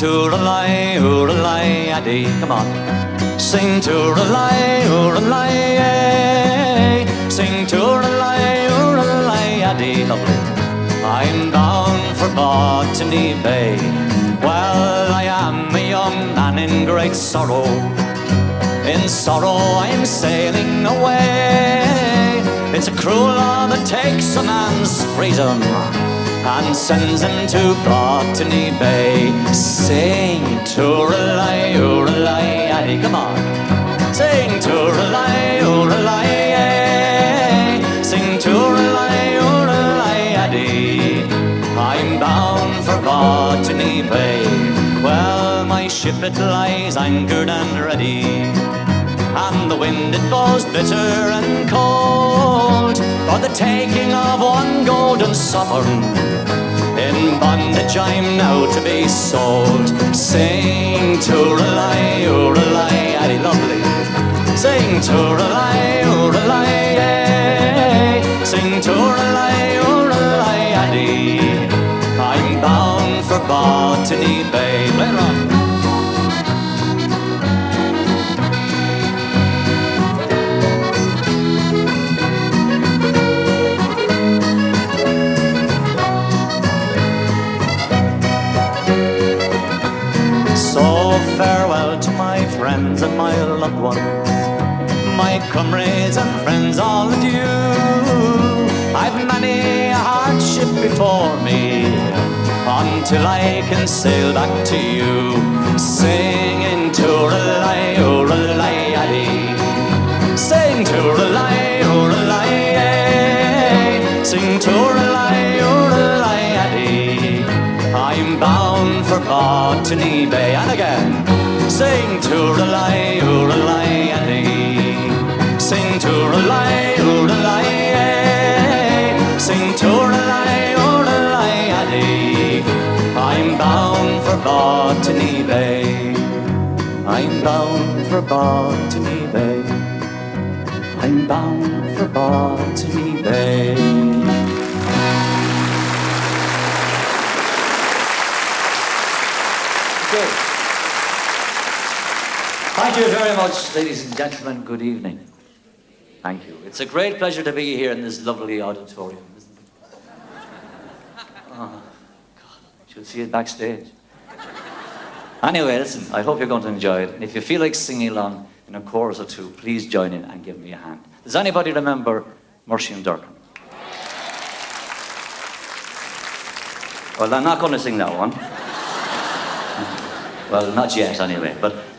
toodalai-oodalai-addy. Come on. Sing toodalai-oodalai-ay. Sing toodalai-oodalai-addy. Lovely. I'm bound for Botany Bay. Well, I am a young man in great sorrow. In sorrow I'm sailing away. It's a cruel law that takes a man's freedom and sends him to Botany Bay. Sing toodalai-oodalai-addy. Come on. Sing toodalai-oodalai-ay. Sing toodalai-oodalai-addy. I'm bound for Botany Bay. Well, my ship it lies anchored and ready, and the wind it blows bitter and cold, for the taking of one golden sovereign. In bondage I'm now to be sold. Sing toodalai-oodalai-addy. Lovely. Sing toodalai-oodalai-ay. Sing toodalai-oodalai-addy. I'm bound for Botany Bay. Play it on. So farewell to my friends and my loved ones, my comrades and friends, all adieu. I've many a hardship before me until I can sail back to you. Singing toodalai-oodalai-addy. Sing toodalai-oodalai-ay. Sing toodalai-oodalai-addy. I'm bound for Botany Bay. And again. Sing toodalai-oodalai-addy. Sing toodalai-oodalai-ay. Sing toodalai-oodalai-addy. I'm bound for Botany Bay. I'm bound for Botany Bay. I'm bound for Botany Bay. Okay. Thank you very much, ladies and gentlemen. Good evening. Thank you. It's a great pleasure to be here in this lovely auditorium, isn't it? Oh, God, I should see it backstage. Anyway, listen, I hope you're going to enjoy it. And if you feel like singing along in a chorus or two, please join in and give me a hand. Does anybody remember Murcian Durkin? Well, I'm not going to sing that one. Well, not yet, anyway. But